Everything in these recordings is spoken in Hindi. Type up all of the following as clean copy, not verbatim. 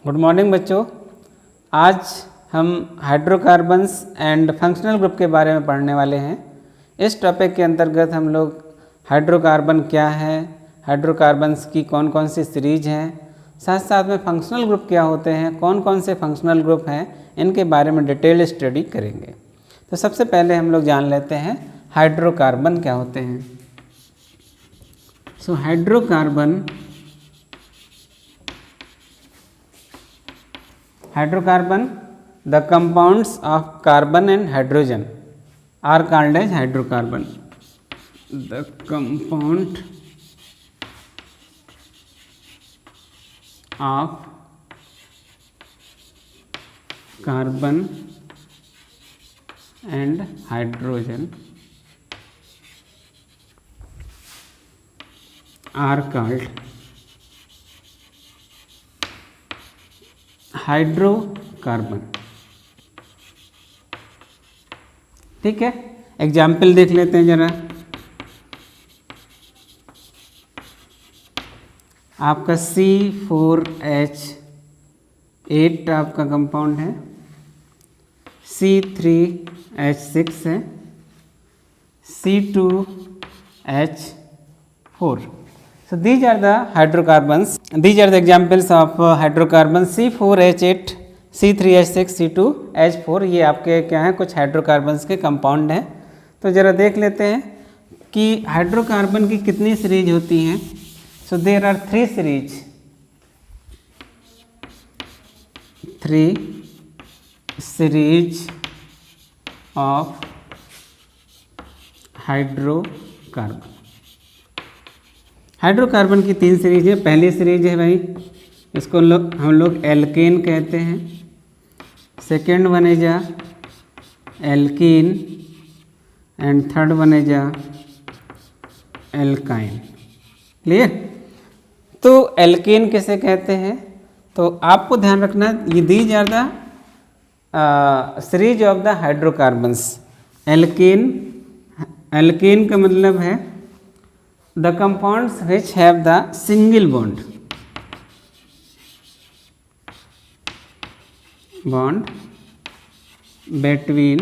गुड मॉर्निंग बच्चों। आज हम हाइड्रोकार्बन्स एंड फंक्शनल ग्रुप के बारे में पढ़ने वाले हैं। इस टॉपिक के अंतर्गत हम लोग हाइड्रोकार्बन क्या है, हाइड्रोकार्बन्स की कौन कौन सी सीरीज हैं, साथ साथ में फंक्शनल ग्रुप क्या होते हैं, कौन कौन से फंक्शनल ग्रुप हैं, इनके बारे में डिटेल स्टडी करेंगे। तो सबसे पहले हम लोग जान लेते हैं हाइड्रोकार्बन क्या होते हैं। सो hydrocarbon the compounds of carbon and hydrogen are called as hydrocarbon. The compound of carbon and hydrogen are called hydrocarbon. ठीक है, एग्जाम्पल देख लेते हैं जरा। आपका C4H8 आपका कंपाउंड है, C3H6 है, C2H4. So these are the hydrocarbons. These are the examples of hydrocarbons C4H8, C3H6, C2H4. ये आपके क्या हैं, कुछ हाइड्रोकार्बन्स के कंपाउंड हैं। तो ज़रा देख लेते हैं कि हाइड्रोकार्बन की कितनी सीरीज होती हैं। So there are three series of hydrocarbon. Hydrocarbon की तीन सीरीज है। पहली सीरीज है भाई, इसको हम लोग एल्केन कहते हैं। सेकेंड वन है जा एल्कीन एंड थर्ड वन है जा एल्काइन। क्लियर? तो एल्केन किसे कहते हैं, तो आपको ध्यान रखना ये these are the series of the hydrocarbons. Alkane का मतलब है the compounds which have the single bond between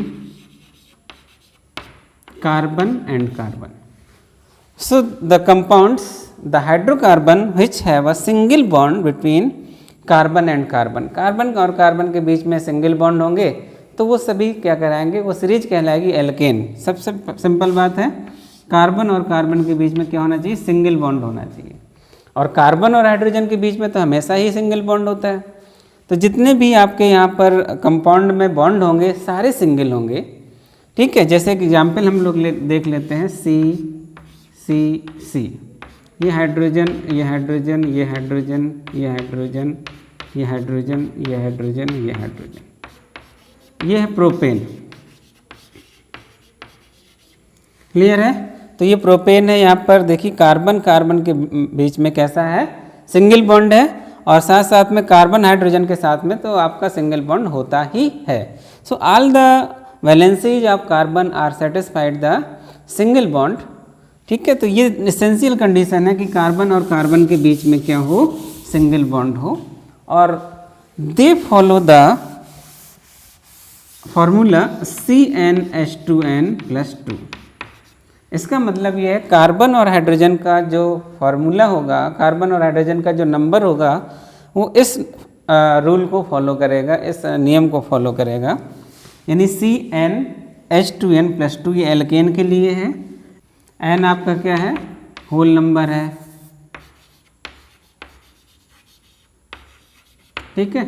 carbon and carbon. So the compounds, the hydrocarbon which have a single bond between carbon and carbon, carbon और कार्बन के बीच में सिंगल बॉन्ड होंगे तो वो सभी क्या कराएंगे, वो सीरीज कहलाएगी एल्केन। सबसे सिंपल बात है, कार्बन और कार्बन के बीच में क्या होना चाहिए, सिंगल बॉन्ड होना चाहिए। और कार्बन और हाइड्रोजन के बीच में तो हमेशा ही सिंगल बॉन्ड होता है। तो जितने भी आपके यहाँ पर कंपाउंड में बॉन्ड होंगे सारे सिंगल होंगे। ठीक है, जैसे कि एग्जाम्पल हम लोग देख लेते हैं C, ये हाइड्रोजन, ये हाइड्रोजन, ये हाइड्रोजन, ये हाइड्रोजन, ये हाइड्रोजन, ये हाइड्रोजन, ये हाइड्रोजन, ये है प्रोपेन। क्लियर है? तो ये प्रोपेन है। यहाँ पर देखिए कार्बन कार्बन के बीच में कैसा है, सिंगल बॉन्ड है, और साथ साथ में कार्बन हाइड्रोजन के साथ में तो आपका सिंगल बॉन्ड होता ही है। So all the valencies of carbon are satisfied the single bond. ठीक है, तो ये एसेंशियल कंडीशन है कि कार्बन और कार्बन के बीच में क्या हो, सिंगल बॉन्ड हो। और they follow the formula CnH2n+2। इसका मतलब ये है कार्बन और हाइड्रोजन का जो फॉर्मूला होगा, कार्बन और हाइड्रोजन का जो नंबर होगा वो इस रूल को फॉलो करेगा, इस नियम को फॉलो करेगा। यानी CnH2n+2 ये एल्केन के लिए है। n आपका क्या है, होल नंबर है। ठीक है,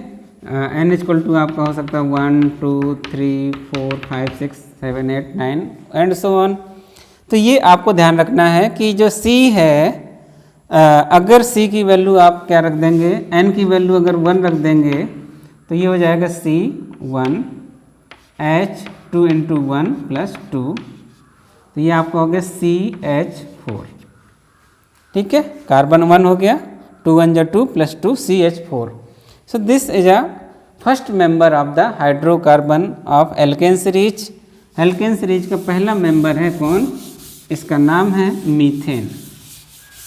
n = आपका हो सकता है 1 2 3 4 5 6 7 8 9 एंड सो ऑन। तो ये आपको ध्यान रखना है कि जो C है, अगर C की वैल्यू आप क्या रख देंगे, N की वैल्यू अगर 1 रख देंगे तो ये हो जाएगा C1H2 × 1+2। तो ये आपका हो गया CH4। ठीक है, कार्बन 1 हो गया, 2 1 = 2 +2 CH4। So this is a first member of the hydrocarbon of alkane series. Alkane series का पहला मेंबर है कौन, इसका नाम है मीथेन।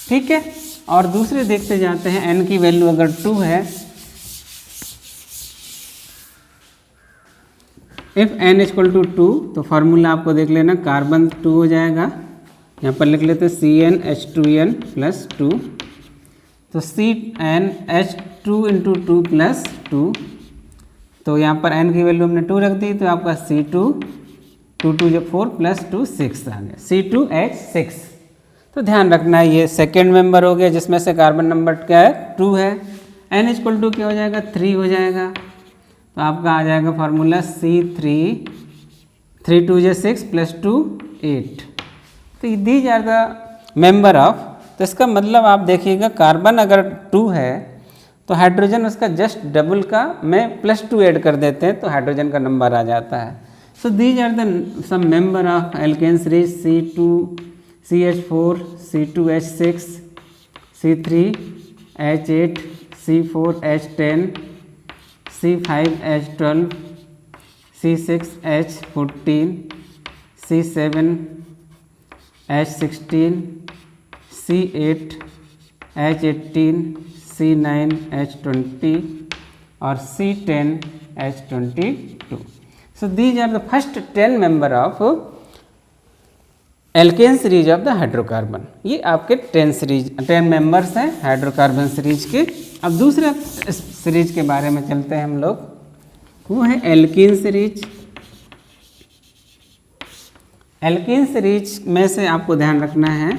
ठीक है, और दूसरे देखते जाते हैं। n की वैल्यू अगर 2 है इफ़ n इक्वल टू 2 तो फार्मूला आपको देख लेना, कार्बन 2 हो जाएगा, यहाँ पर लिख लेते हैं CnH2n प्लस 2, तो CnH2 इंटू 2 प्लस 2, तो यहाँ पर n की वैल्यू हमने 2 रख दी, तो आपका C2 2 2 जब 4 प्लस 2 6 आ गया, C2H6। तो ध्यान रखना है ये सेकेंड मेंबर हो गया जिसमें से कार्बन नंबर क्या है 2 है, n इक्वल टू क्या हो जाएगा 3 हो जाएगा, तो आपका आ जाएगा फार्मूला C3 3 2 6 प्लस 2 8। तो these are the member of, तो इसका मतलब आप देखिएगा कार्बन अगर 2 है तो हाइड्रोजन उसका जस्ट डबल का में प्लस 2 ऐड कर देते हैं तो हाइड्रोजन का नंबर आ जाता है। So these are the some member of alkane series C2 CH4 C2H6 C3H8 C4H10 C5H12 C6H14 C7H16 C8H18 C9H20 और C10H22। So these are the first 10 member of alkane series of the hydrocarbon. ये आपके 10 मेंबर्स हैं हाइड्रोकार्बन सीरीज के। अब दूसरे सीरीज के बारे में चलते हैं हम लोग, वो है एल्कीन सीरीज। एल्कीन सीरीज में से आपको ध्यान रखना है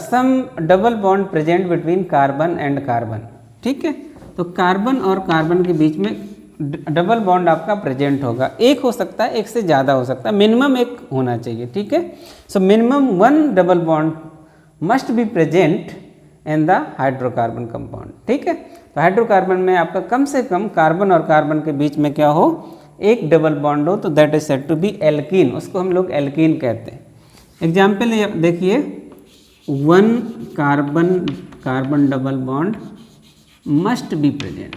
some double bond present between carbon and carbon, ठीक है। तो कार्बन और कार्बन के बीच में डबल बॉन्ड आपका प्रेजेंट होगा, एक हो सकता है, एक से ज़्यादा हो सकता है, मिनिमम एक होना चाहिए, ठीक है। So minimum 1 double bond must be present in the hydrocarbon compound, ठीक है। तो हाइड्रोकार्बन में आपका कम से कम कार्बन और कार्बन के बीच में क्या हो, एक डबल बॉन्ड हो, तो that is said to be alkene, उसको हम लोग एल्कीन कहते हैं। एग्जाम्पल देखिए, 1 carbon carbon double bond must be present,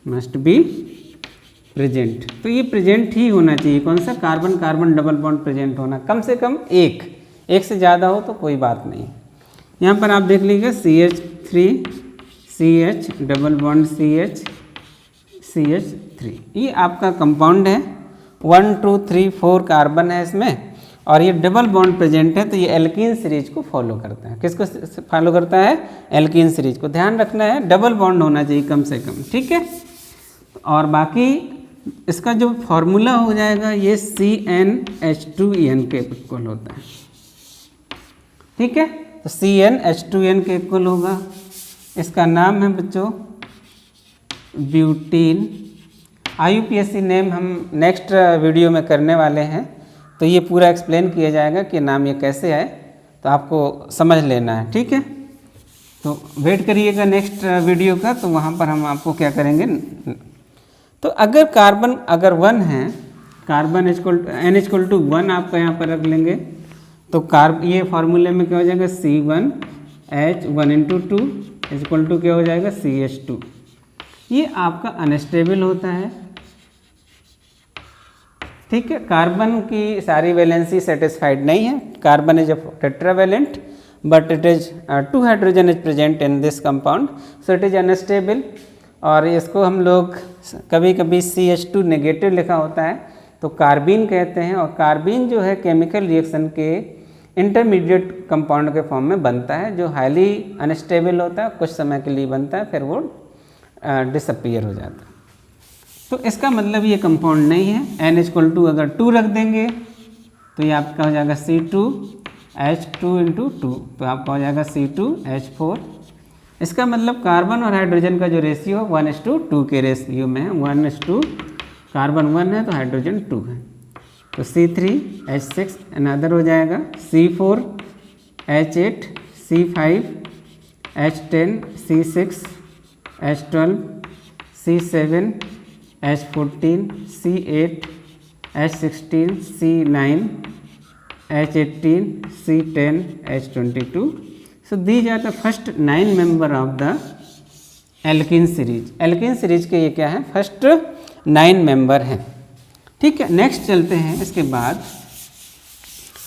must be present, तो ये प्रेजेंट ही होना चाहिए। कौन सा, carbon carbon double bond present होना, कम से कम एक से ज़्यादा हो तो कोई बात नहीं। यहाँ पर आप देख लीजिए CH3 CH double bond CH3, ये आपका कंपाउंड है, 1 2 3 4 कार्बन है इसमें और ये डबल बॉन्ड प्रेजेंट है, तो ये एल्कीन सीरीज को फॉलो करता है। किसको फॉलो करता है, एल्कीन सीरीज को। ध्यान रखना है डबल बॉन्ड होना चाहिए कम से कम, ठीक है। और बाकी इसका जो फॉर्मूला हो जाएगा ये CnH2n के इक्वल होता है, ठीक है। तो CnH2n के इक्वल होगा, इसका नाम है बच्चों ब्यूटीन। IUPAC नेम हम नेक्स्ट वीडियो में करने वाले हैं, तो ये पूरा एक्सप्लेन किया जाएगा कि नाम ये कैसे है, तो आपको समझ लेना है, ठीक है। तो वेट करिएगा नेक्स्ट वीडियो का, तो वहाँ पर हम आपको क्या करेंगे। तो अगर कार्बन अगर 1 है, कार्बन n इक्वल टू 1 आपका यहाँ पर रख लेंगे, तो ये फार्मूले में क्या हो जाएगा C1H1 इंटू 2 इक्वल टू क्या हो जाएगा CH2। ये आपका अनस्टेबल होता है, ठीक है। कार्बन की सारी वैलेंसी सेटिस्फाइड नहीं है, carbon is a tetravalent but it is 2 hydrogen is present in this compound, so it is unstable. और इसको हम लोग कभी कभी CH2 नेगेटिव लिखा होता है तो कार्बीन कहते हैं, और कार्बीन जो है केमिकल रिएक्शन के इंटरमीडिएट कंपाउंड के फॉर्म में बनता है, जो हाईली अनस्टेबल होता है, कुछ समय के लिए बनता है, फिर वो डिसअपीयर हो जाता है। तो इसका मतलब ये कंपाउंड नहीं है। n इक्वल टू अगर 2 रख देंगे तो ये आपका हो जाएगा C2H2 इंटू 2, तो आपका हो जाएगा C2H4। इसका मतलब कार्बन और हाइड्रोजन का जो रेशियो 1:2 के रेशियो में है, 1:, कार्बन 1 है तो हाइड्रोजन 2 है, तो C3H6 अनदर हो जाएगा C4H8 C5H10 C6H12 C7H14 C8H16 C9H18 C10H22। So these are the first 9 member of the alkene series. Alkene series के ये क्या है, फर्स्ट 9 मेंबर हैं, ठीक है। नेक्स्ट चलते हैं, इसके बाद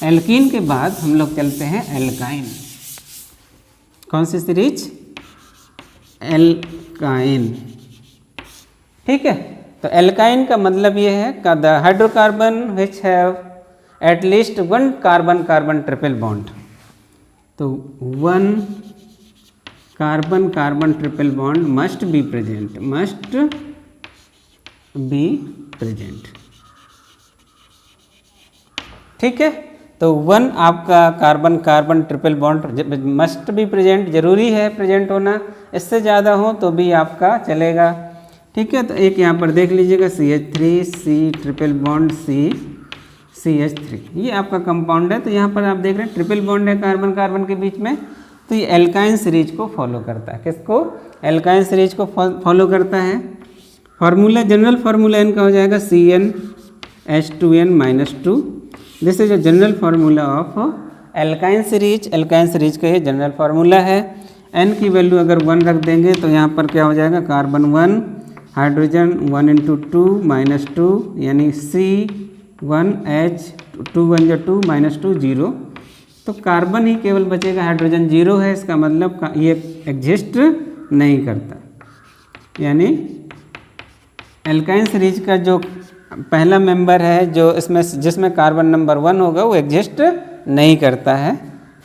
एल्कीन के बाद हम लोग चलते हैं एल्काइन। कौन सी सीरीज, एल्काइन, ठीक है। तो एल्काइन का मतलब ये है का the hydrocarbon which have at least one carbon carbon triple bond, तो one carbon carbon triple bond must be present, must be present. ठीक है, तो वन आपका carbon carbon triple bond must be present, जरूरी है प्रेजेंट होना, इससे ज़्यादा हो तो भी आपका चलेगा। ठीक है, तो एक यहाँ पर देख लीजिएगा CH3 C triple bond CH3, ये आपका कंपाउंड है। तो यहाँ पर आप देख रहे हैं ट्रिपल बॉन्ड है कार्बन कार्बन के बीच में, तो ये एल्काइन सीरीज को फॉलो करता है। किसको? एल्काइन सीरीज को फॉलो करता है। फार्मूला, जनरल फार्मूला इनका हो जाएगा CnH2n-2। This is a general formula of alkyne series. Alkyne series का ये जनरल फार्मूला है। n की वैल्यू अगर 1 रख देंगे तो यहाँ पर क्या हो जाएगा, कार्बन 1 हाइड्रोजन 1 × 2 -2 यानी C1H 2 1 2 -2 0, तो कार्बन ही केवल बचेगा, हाइड्रोजन 0 है, इसका मतलब ये एग्जिस्ट नहीं करता। यानी एल्काइन सीरीज का जो पहला मेंबर है जो इसमें जिसमें कार्बन नंबर 1 होगा वो एग्जिस्ट नहीं करता है,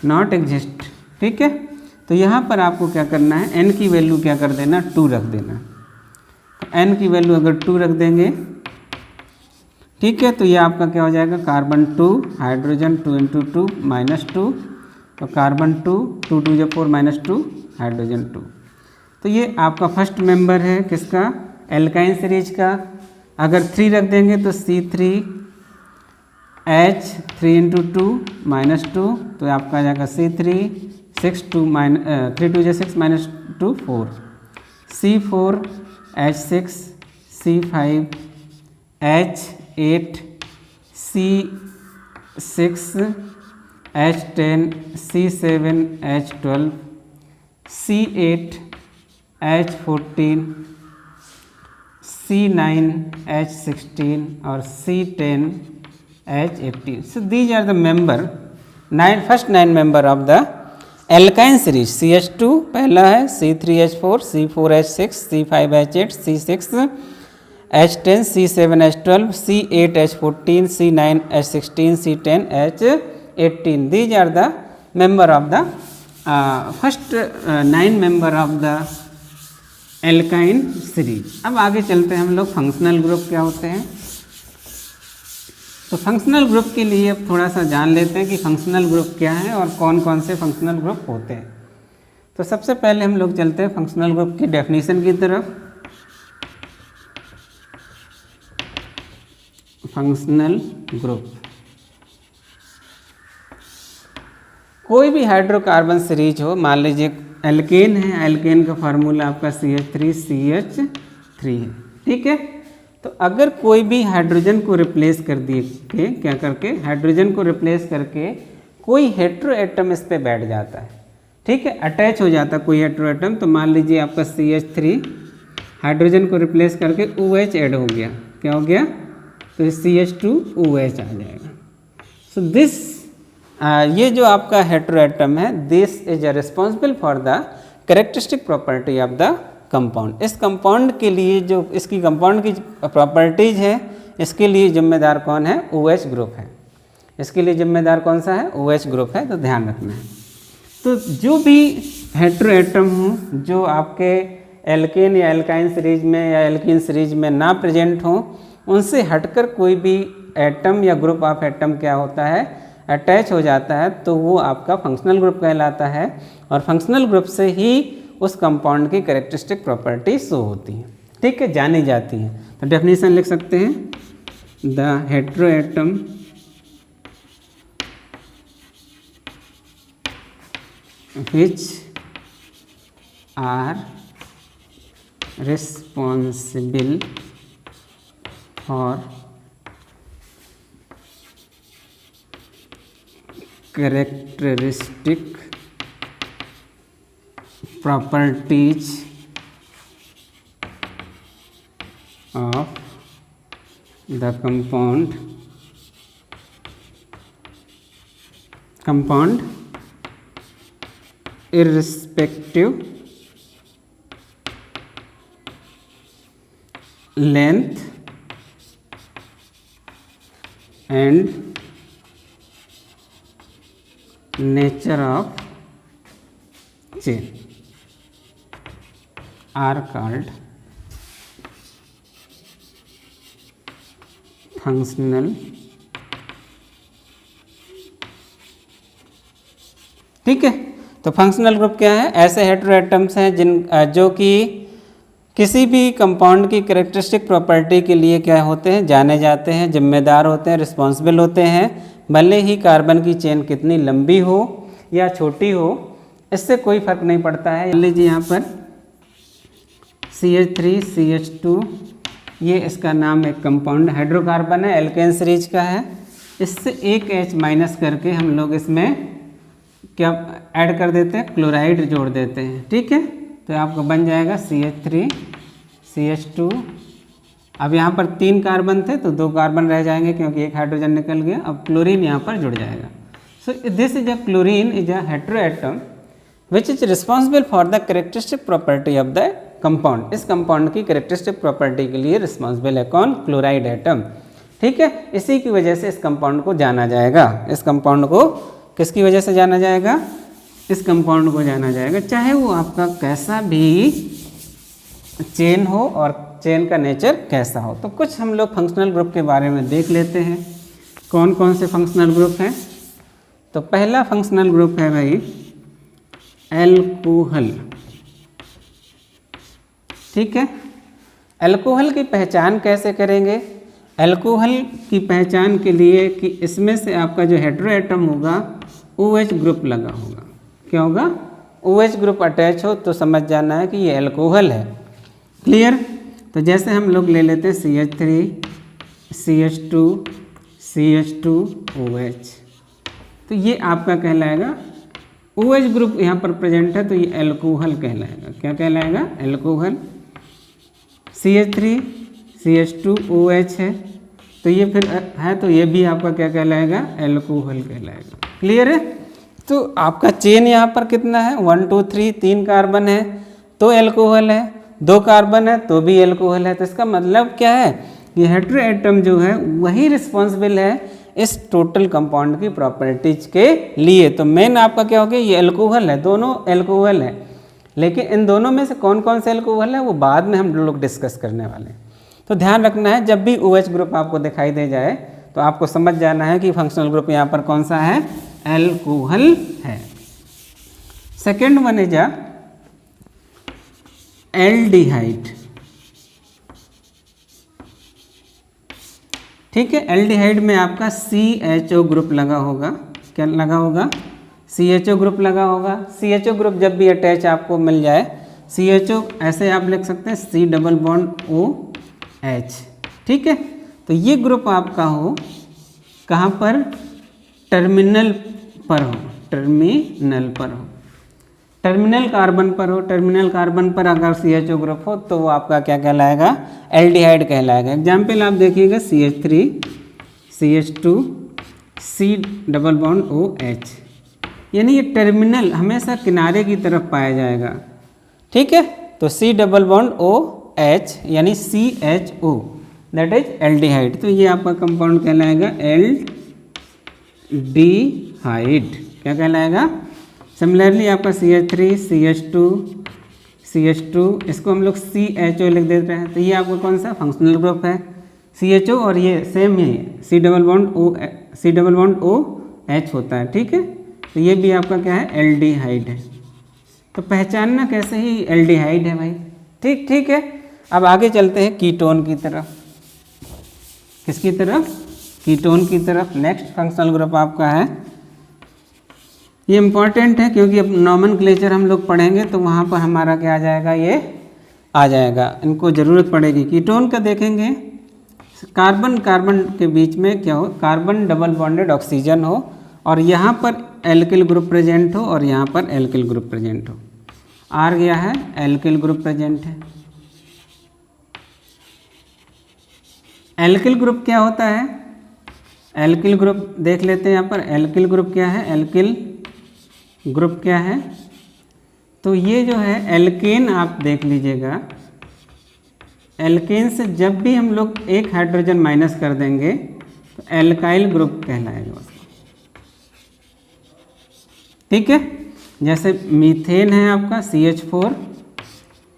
नॉट एग्जिस्ट। ठीक है, तो यहाँ पर आपको क्या करना है, n की वैल्यू क्या कर देना, 2 रख देना। n की वैल्यू अगर 2 रख देंगे, ठीक है, तो ये आपका क्या हो जाएगा, कार्बन 2 हाइड्रोजन 2 × 2 -2, तो कार्बन 2 2 2 4 -2 हाइड्रोजन 2। तो ये आपका फर्स्ट मेंबर है किसका, एल्काइन सीरीज का। अगर 3 रख देंगे तो C3H 3 × 2 -2, तो आपका आ जाएगा C3 6 2 3 2 6 -2 4, C4H6 C5H8 C6H10 C7H12 C8H14 C9H16 और C10H18. So these are the first 9 member of the alkyne series. CH2 पहला है, C3H4 C4H6 C5H8 C6H10 C7H12 C8H14 C9H16 C10H18. These are the member of the first 9 member of the alkyne series. अब आगे चलते हैं हम लोग, फंक्शनल ग्रुप क्या होते हैं। तो फंक्शनल ग्रुप के लिए अब थोड़ा सा जान लेते हैं कि फंक्शनल ग्रुप क्या है और कौन कौन से फंक्शनल ग्रुप होते हैं। तो सबसे पहले हम लोग चलते हैं फंक्शनल ग्रुप की डेफिनेशन की तरफ। फंक्शनल ग्रुप, कोई भी हाइड्रोकार्बन सीरीज हो, मान लीजिए एल्केन है, एल्केन का फार्मूला आपका CH3CH3 है। ठीक है, तो अगर कोई भी हाइड्रोजन को रिप्लेस कर दिए के क्या करके, हाइड्रोजन को रिप्लेस करके कोई हेट्रो एटम इस पे बैठ जाता है, ठीक है, अटैच हो जाता है कोई हेट्रो एटम, तो मान लीजिए आपका CH3 हाइड्रोजन को रिप्लेस करके OH ऐड हो गया, क्या हो गया, तो CH2OH आ जाएगा। सो दिस ये जो आपका हेट्रो एटम है, this is a responsible for the characteristic property of the compound. इस कंपाउंड के लिए जो इसकी कंपाउंड की प्रॉपर्टीज है, इसके लिए जिम्मेदार कौन है, OH ग्रुप है। इसके लिए जिम्मेदार कौन सा है, OH ग्रुप है, तो ध्यान रखना है। तो जो भी हेट्रो एटम हो जो आपके एल्केन या एल्काइन सीरीज में या एल्कीन सीरीज में ना प्रेजेंट हो, उनसे हटकर कोई भी एटम या ग्रुप ऑफ एटम क्या होता है, अटैच हो जाता है, तो वो आपका फंक्शनल ग्रुप कहलाता है। और फंक्शनल ग्रुप से ही उस कंपाउंड की कैरेक्टरिस्टिक प्रॉपर्टी शो होती है, ठीक है, जानी जाती है। तो डेफिनेशन लिख सकते हैं, the hetero atom which are responsible for characteristic properties of the compound irrespective length and nature of chain are called functional. ठीक है, तो फंक्शनल ग्रुप क्या है? ऐसे हेटेरोएटम्स हैं जो कि किसी भी कंपाउंड की कैरेक्टरिस्टिक प्रॉपर्टी के लिए क्या होते हैं, जाने जाते हैं, जिम्मेदार होते हैं, रिस्पॉन्सिबल होते हैं, भले ही कार्बन की चेन कितनी लंबी हो या छोटी हो, इससे कोई फर्क नहीं पड़ता है। मान लीजिए यहाँ पर CH3 CH2, ये इसका नाम एक कंपाउंड हाइड्रोकार्बन है, एल्केन सीरीज का है। इससे एक H माइनस करके हम लोग इसमें क्या ऐड कर देते हैं, क्लोराइड जोड़ देते हैं। ठीक है, तो आपको बन जाएगा CH3 CH2। अब यहाँ पर 3 कार्बन थे तो 2 कार्बन रह जाएंगे क्योंकि एक हाइड्रोजन निकल गया। अब क्लोरीन यहाँ पर जुड़ जाएगा। सो this is a chlorine is a heteroatom which is responsible for the characteristic property of the compound. इस कंपाउंड की कैरेक्टरिस्टिक प्रॉपर्टी के लिए रिस्पॉन्सिबल है कौन? Chloride atom. ठीक है, इसी की वजह से इस कंपाउंड को जाना जाएगा। इस कंपाउंड को किसकी वजह से जाना जाएगा? इस कंपाउंड को जाना जाएगा, चाहे वो आपका कैसा भी चेन हो और चेन का नेचर कैसा हो। तो कुछ हम लोग फंक्शनल ग्रुप के बारे में देख लेते हैं, कौन कौन से फंक्शनल ग्रुप हैं। तो पहला फंक्शनल ग्रुप है भाई एल्कोहल। ठीक है, एल्कोहल की पहचान कैसे करेंगे? एल्कोहल की पहचान के लिए कि इसमें से आपका जो हेटेरोएटम होगा OH ग्रुप लगा होगा। क्या होगा? OH ग्रुप अटैच हो तो समझ जाना है कि ये एल्कोहल है। क्लियर? तो जैसे हम लोग ले लेते हैं CH3 CH2 CH2 OH, तो ये आपका कहलाएगा OH ग्रुप यहाँ पर प्रेजेंट है तो ये एल्कोहल कहलाएगा। क्या कहलाएगा? एल्कोहल। CH3 CH2 OH है तो ये फिर है तो ये भी आपका क्या कहलाएगा? एल्कोहल कहलाएगा। क्लियर है? तो आपका चेन यहाँ पर कितना है? 1 2 3 3 कार्बन है तो एल्कोहल है, 2 कार्बन है तो भी एल्कोहल है। तो इसका मतलब क्या है? ये हेटेरोएटम जो है वही रिस्पॉन्सिबल है इस टोटल कंपाउंड की प्रॉपर्टीज के लिए। तो मेन आपका क्या हो गया? ये एल्कोहल है, दोनों एल्कोहल है। लेकिन इन दोनों में से कौन कौन से एल्कोहल है वो बाद में हम लोग डिस्कस करने वाले हैं। तो ध्यान रखना है, जब भी OH ग्रुप आपको दिखाई दे जाए तो आपको समझ जाना है कि फंक्शनल ग्रुप यहाँ पर कौन सा है? एल्कोहल है। Second one is aldehyde. ठीक है, एल्डिहाइड में आपका CHO ग्रुप लगा होगा। क्या लगा होगा? CHO ग्रुप लगा होगा। CHO ग्रुप जब भी अटैच आपको मिल जाए, CHO ऐसे आप लिख सकते हैं C डबल बॉन्ड OH। ठीक है, तो ये ग्रुप आपका हो कहाँ पर? टर्मिनल पर हो, टर्मिनल पर हो, टर्मिनल कार्बन पर हो। टर्मिनल कार्बन पर अगर CHO ग्रुप हो तो वो आपका क्या कहलाएगा? एल्डिहाइड कहलाएगा। एग्जाम्पल आप देखिएगा CH3 CH2 C double bond OH, यानी ये टर्मिनल हमेशा किनारे की तरफ पाया जाएगा। ठीक है, तो C डबल बॉन्ड OH यानी CHO दैट इज एल्डिहाइड। तो ये आपका कंपाउंड कहलाएगा एल्डिहाइड। क्या कहलाएगा? सिमिलरली आपका CH3 CH2 इसको हम लोग CHO लिख देते हैं तो ये आपका कौन सा फंक्शनल ग्रुप है? CHO और ये सेम ही C डबल बॉन्ड OH होता है। ठीक है, तो ये भी आपका क्या है? एल्डिहाइड है। तो पहचानना कैसे ही एल्डिहाइड है भाई। ठीक है, अब आगे चलते हैं कीटोन की तरफ। किसकी तरफ? कीटोन की तरफ। नेक्स्ट फंक्शनल ग्रुप आपका है, ये इम्पॉर्टेंट है क्योंकि अब नॉमेनक्लेचर हम लोग पढ़ेंगे तो वहाँ पर हमारा क्या आ जाएगा? ये आ जाएगा, इनको ज़रूरत पड़ेगी। कीटोन का देखेंगे, कार्बन कार्बन के बीच में क्या हो? कार्बन डबल बॉन्डेड ऑक्सीजन हो और यहाँ पर एल्किल ग्रुप प्रेजेंट हो और यहाँ पर एल्किल ग्रुप प्रेजेंट हो। आर गया है, एल्किल ग्रुप प्रेजेंट है। एल्किल ग्रुप क्या होता है? एल्किल ग्रुप देख लेते हैं यहाँ पर। एल्किल ग्रुप क्या है? एल्किल ग्रुप क्या है? तो ये जो है एल्केन आप देख लीजिएगा, एल्केन से जब भी हम लोग एक हाइड्रोजन माइनस कर देंगे तो एल्काइल ग्रुप कहलाएगा उसको। ठीक है, जैसे मीथेन है आपका CH4,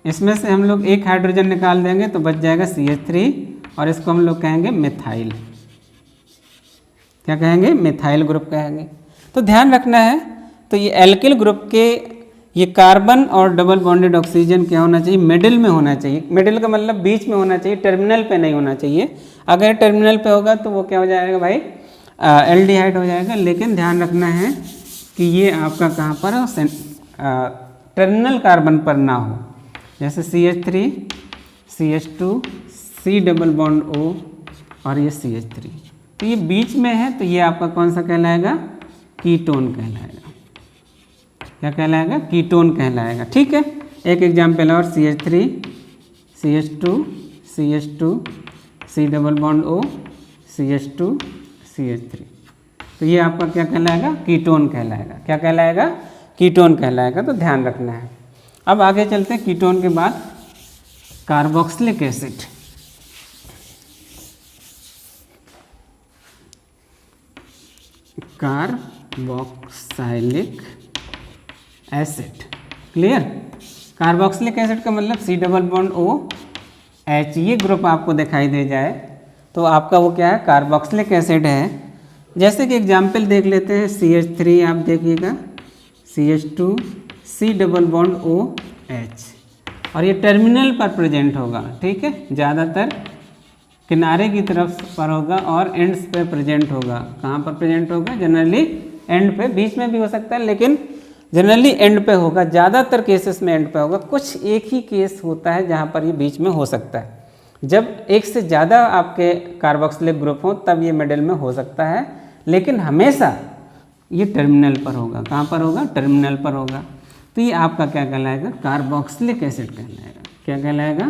इसमें से हम लोग एक हाइड्रोजन निकाल देंगे तो बच जाएगा CH3 और इसको हम लोग कहेंगे मिथाइल। क्या कहेंगे? मिथाइल ग्रुप कहेंगे। तो ध्यान रखना है, तो ये एल्किल ग्रुप के ये कार्बन और डबल बॉन्डेड ऑक्सीजन क्या होना चाहिए? मिडिल में होना चाहिए। मिडिल का मतलब बीच में होना चाहिए, टर्मिनल पे नहीं होना चाहिए। अगर टर्मिनल पे होगा तो वो क्या हो जाएगा भाई? एल्डिहाइड हो जाएगा। लेकिन ध्यान रखना है कि ये आपका कहाँ पर हो? टर्मिनल कार्बन पर ना हो। जैसे CH3, CH2, C double bond O और ये CH3, तो ये बीच में है, तो ये आपका कौन सा कहलाएगा? कीटोन कहलाएगा। क्या कहलाएगा? कीटोन कहलाएगा। ठीक है, एक एग्जाम्पल और CH3, CH2, CH2, C double bond O, CH2, CH3, तो ये आपका क्या कहलाएगा? कीटोन कहलाएगा। क्या कहलाएगा? कीटोन कहलाएगा। तो ध्यान रखना है। अब आगे चलते हैं। कीटोन के बाद carboxylic acid. Carboxylic acid, clear? Carboxylic acid का मतलब C double bond O H, ये ग्रुप आपको दिखाई दे जाए तो आपका वो क्या है? कार्बोक्सिलिक एसिड है। जैसे कि एग्जाम्पल देख लेते हैं, CH3 आप देखिएगा, CH2, C double bond O H, और ये टर्मिनल पर प्रेजेंट होगा। ठीक है, ज़्यादातर किनारे की तरफ पर होगा और एंड्स पे प्रेजेंट होगा। कहाँ पर प्रेजेंट होगा? जनरली एंड पे, बीच में भी हो सकता है लेकिन जनरली एंड पे होगा। ज़्यादातर केसेस में एंड पे होगा। कुछ एक ही केस होता है जहाँ पर ये बीच में हो सकता है। जब एक से ज़्यादा आपके कार्बोक्सिलिक ग्रुप हो तब ये मिडिल में हो सकता है, लेकिन हमेशा ये टर्मिनल पर होगा। कहाँ पर होगा? टर्मिनल पर होगा। तो ये आपका क्या कहलाएगा? कार्बोक्सिलिक एसिड कहलाएगा। क्या कहलाएगा?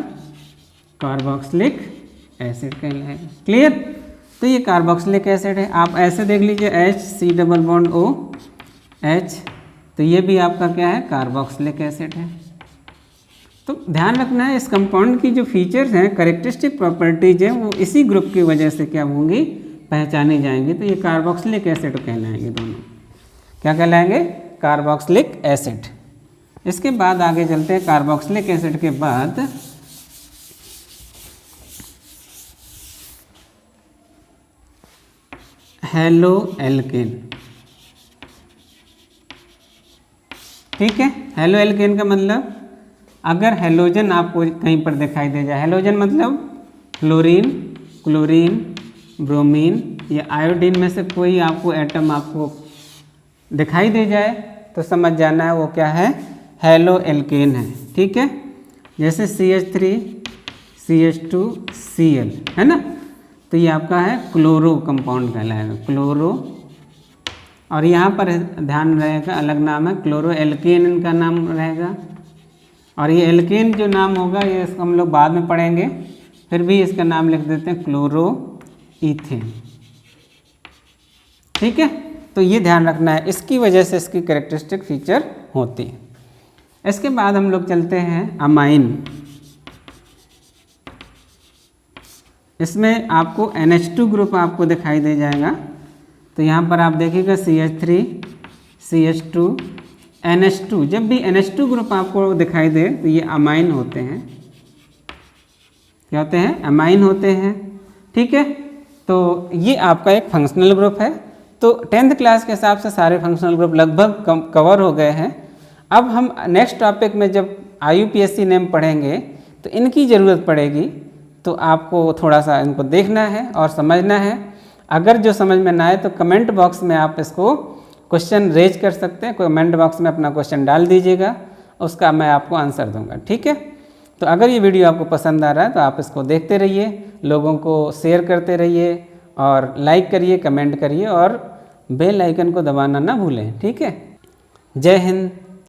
कार्बोक्सिलिक एसिड कहलाएगा। क्लियर? तो ये कार्बोक्सिलिक एसिड है। आप ऐसे देख लीजिए, H C double bond O H, तो ये भी आपका क्या है? कार्बोक्सिलिक एसिड है। तो ध्यान रखना है, इस कंपाउंड की जो फीचर्स हैं, कैरेक्टरिस्टिक प्रॉपर्टीज हैं, वो इसी ग्रुप की वजह से क्या होंगी? पहचानी जाएंगी। तो ये कार्बोक्सिलिक एसिड कहलाएंगे दोनों। क्या कहलाएंगे? Carboxylic acid. इसके बाद आगे चलते हैं। कार्बोक्सिलिक एसिड के बाद हेलो एल्केन। ठीक है, हेलो एल्केन का मतलब अगर हेलोजन आपको कहीं पर दिखाई दे जाए, हेलोजन मतलब फ्लोरीन, क्लोरीन, ब्रोमीन या आयोडीन में से कोई आपको एटम आपको दिखाई दे जाए तो समझ जाना है वो क्या है? हेलो एल्केन है। ठीक है, जैसे CH3, CH2, Cl है ना, तो ये आपका है क्लोरो कंपाउंड कहलाएगा, क्लोरो। और यहाँ पर ध्यान रहेगा, अलग नाम है, क्लोरो एल्केन इनका नाम रहेगा। और ये एल्केन जो नाम होगा ये इसको हम लोग बाद में पढ़ेंगे, फिर भी इसका नाम लिख देते हैं क्लोरो ईथेन। ठीक है, तो ये ध्यान रखना है, इसकी वजह से इसकी कैरेक्टरिस्टिक फीचर होती है। इसके बाद हम लोग चलते हैं अमाइन। इसमें आपको NH2 ग्रुप आपको दिखाई दे जाएगा। तो यहाँ पर आप देखिएगा CH3, CH2, NH2। जब भी NH2 ग्रुप आपको दिखाई दे तो ये अमाइन होते हैं। क्या होते हैं? अमाइन होते हैं। ठीक है, तो ये आपका एक फंक्शनल ग्रुप है। तो 10th क्लास के हिसाब से सारे फंक्शनल ग्रुप लगभग कवर हो गए हैं। अब हम नेक्स्ट टॉपिक में जब IUPAC नेम पढ़ेंगे तो इनकी ज़रूरत पड़ेगी, तो आपको थोड़ा सा इनको देखना है और समझना है। अगर जो समझ में ना आए तो कमेंट बॉक्स में आप इसको क्वेश्चन रेज कर सकते हैं। कमेंट बॉक्स में अपना क्वेश्चन डाल दीजिएगा, उसका मैं आपको आंसर दूंगा। ठीक है, तो अगर ये वीडियो आपको पसंद आ रहा है तो आप इसको देखते रहिए, लोगों को शेयर करते रहिए और लाइक करिए, कमेंट करिए और बेल आइकन को दबाना ना भूलें। ठीक है, जय हिंद।